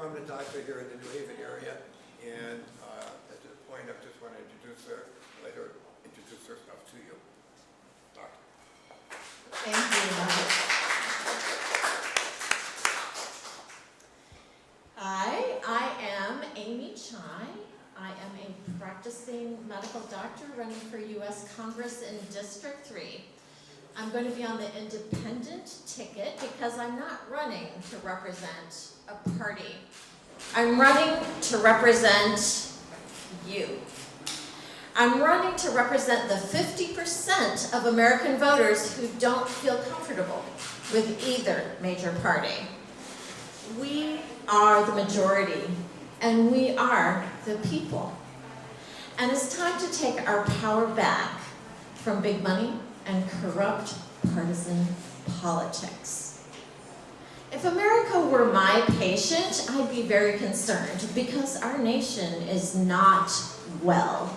prominent doctor here in the New Haven area, and at this point, I just want to introduce her, let her introduce herself to you. Doctor. Thank you, Robert. Hi, I am Amy Chai. I am a practicing medical doctor running for U.S. Congress in District 3. I'm going to be on the independent ticket because I'm not running to represent a party. I'm running to represent you. I'm running to represent the 50% of American voters who don't feel comfortable with either major party. We are the majority, and we are the people. And it's time to take our power back from big money and corrupt partisan politics. If America were my patient, I'd be very concerned because our nation is not well.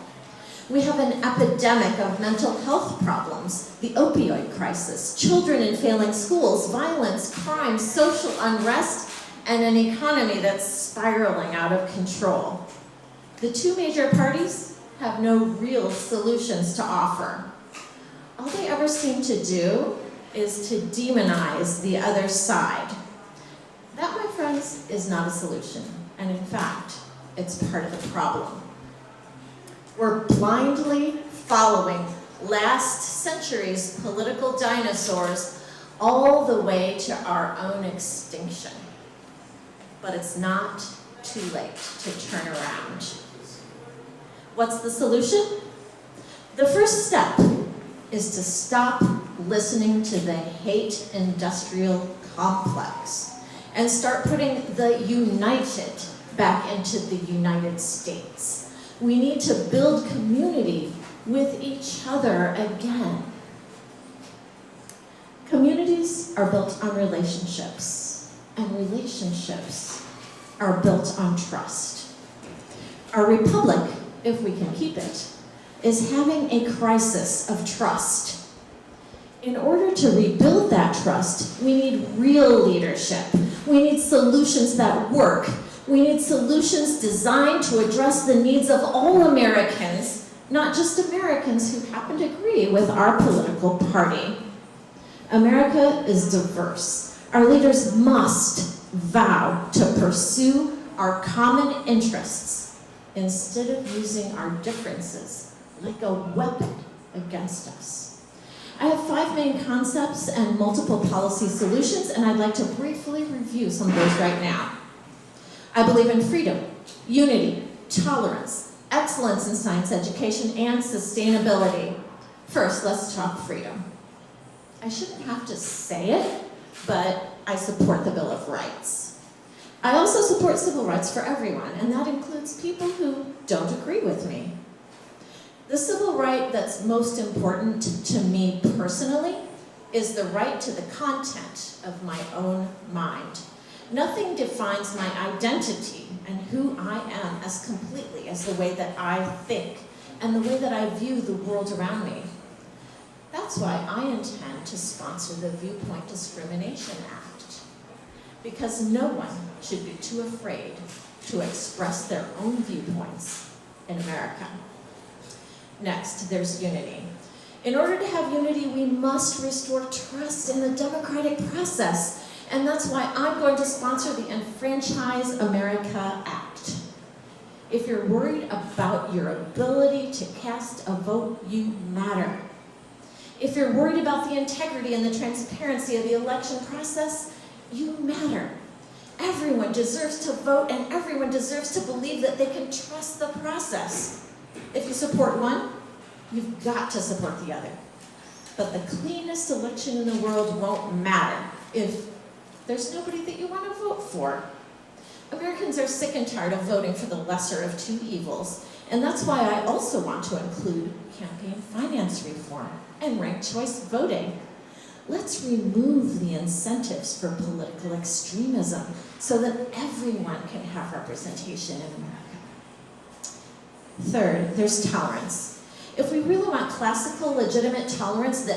We have an epidemic of mental health problems, the opioid crisis, children in failing schools, violence, crime, social unrest, and an economy that's spiraling out of control. The two major parties have no real solutions to offer. All they ever seem to do is to demonize the other side. That, my friends, is not a solution, and in fact, it's part of the problem. We're blindly following last century's political dinosaurs all the way to our own extinction. But it's not too late to turn around. What's the solution? The first step is to stop listening to the hate industrial complex and start putting the united back into the United States. We need to build community with each other again. Communities are built on relationships, and relationships are built on trust. Our republic, if we can keep it, is having a crisis of trust. In order to rebuild that trust, we need real leadership. We need solutions that work. We need solutions designed to address the needs of all Americans, not just Americans who happen to agree with our political party. America is diverse. Our leaders must vow to pursue our common interests instead of using our differences like a weapon against us. I have 5 main concepts and multiple policy solutions, and I'd like to briefly review some of those right now. I believe in freedom, unity, tolerance, excellence in science education, and sustainability. First, let's talk freedom. I shouldn't have to say it, but I support the Bill of Rights. I also support civil rights for everyone, and that includes people who don't agree with me. The civil right that's most important to me personally is the right to the content of my own mind. Nothing defines my identity and who I am as completely as the way that I think and the way that I view the world around me. That's why I intend to sponsor the Viewpoint Discrimination Act, because no one should be too afraid to express their own viewpoints in America. Next, there's unity. In order to have unity, we must restore trust in the democratic process, and that's why I'm going to sponsor the Enfranchise America Act. If you're worried about your ability to cast a vote, you matter. If you're worried about the integrity and the transparency of the election process, you matter. Everyone deserves to vote, and everyone deserves to believe that they can trust the process. If you support one, you've got to support the other. But the cleanest election in the world won't matter if there's nobody that you want to vote for. Americans are sick and tired of voting for the lesser of two evils, and that's why I also want to include campaign finance reform and ranked choice voting. Let's remove the incentives for political extremism so that everyone can have representation in America. Third, there's tolerance. If we really want classical, legitimate tolerance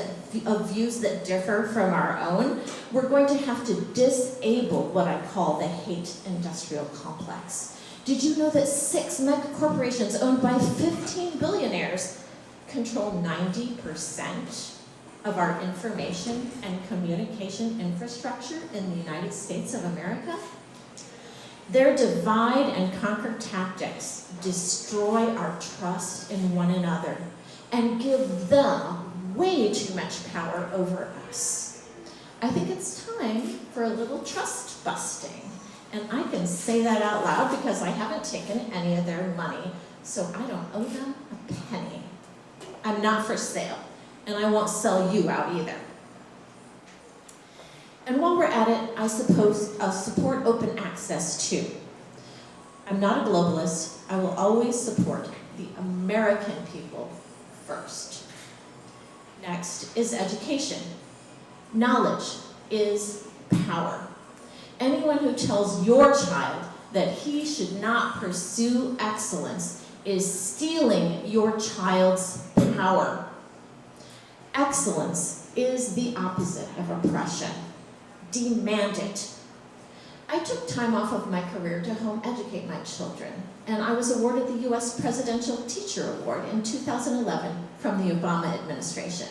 of views that differ from our own, we're going to have to disable what I call the hate industrial complex. Did you know that 6 mega corporations owned by 15 billionaires control 90% of our information and communication infrastructure in the United States of America? Their divide and conquer tactics destroy our trust in one another and give them way too much power over us. I think it's time for a little trust busting. And I can say that out loud because I haven't taken any of their money, so I don't owe them a penny. I'm not for sale, and I won't sell you out either. And while we're at it, I suppose I'll support open access too. I'm not a globalist. I will always support the American people first. Next is education. Knowledge is power. Anyone who tells your child that he should not pursue excellence is stealing your child's power. Excellence is the opposite of oppression. Demand it. I took time off of my career to home educate my children, and I was awarded the U.S. Presidential Teacher Award in 2011 from the Obama administration.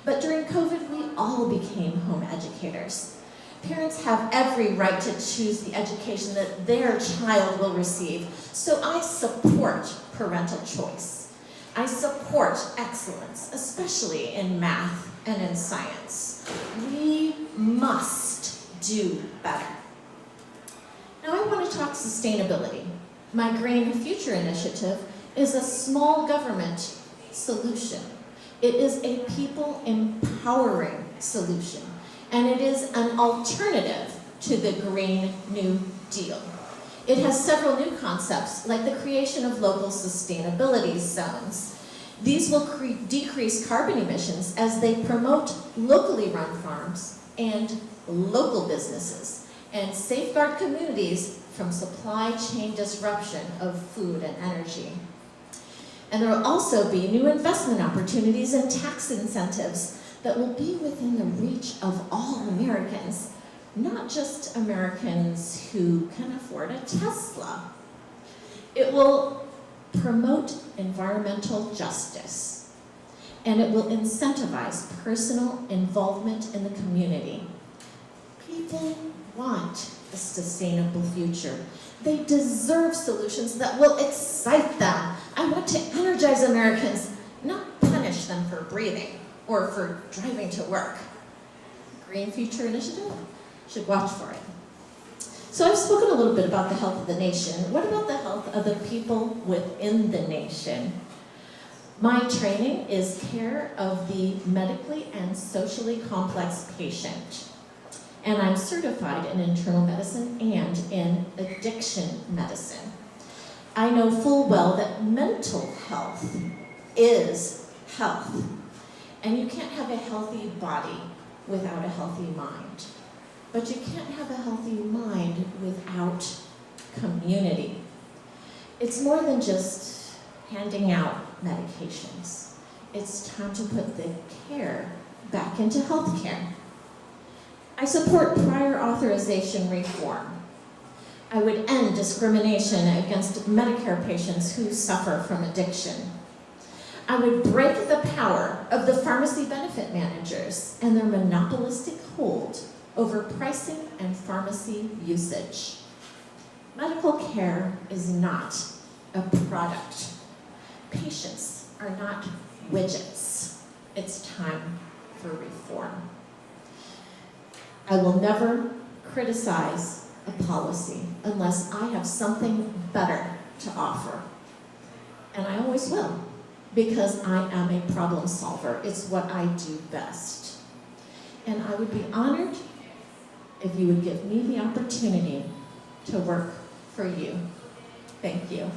But during COVID, we all became home educators. Parents have every right to choose the education that their child will receive, so I support parental choice. I support excellence, especially in math and in science. We must do better. Now I want to talk sustainability. My Green Future Initiative is a small government solution. It is a people empowering solution, and it is an alternative to the Green New Deal. It has several new concepts, like the creation of local sustainability zones. These will decrease carbon emissions as they promote locally run farms and local businesses, and safeguard communities from supply chain disruption of food and energy. And there will also be new investment opportunities and tax incentives that will be within the reach of all Americans, not just Americans who can afford a Tesla. It will promote environmental justice, and it will incentivize personal involvement in the community. People want a sustainable future. They deserve solutions that will excite them. I want to energize Americans, not punish them for breathing or for driving to work. Green Future Initiative should watch for it. So I've spoken a little bit about the health of the nation. What about the health of the people within the nation? My training is care of the medically and socially complex patient. And I'm certified in internal medicine and in addiction medicine. I know full well that mental health is health. And you can't have a healthy body without a healthy mind. But you can't have a healthy mind without community. It's more than just handing out medications. It's time to put the care back into healthcare. I support prior authorization reform. I would end discrimination against Medicare patients who suffer from addiction. I would break the power of the pharmacy benefit managers and their monopolistic hold over pricing and pharmacy usage. Medical care is not a product. Patients are not widgets. It's time for reform. I will never criticize a policy unless I have something better to offer. And I always will, because I am a problem solver. It's what I do best. And I would be honored if you would give me the opportunity to work for you. Thank you.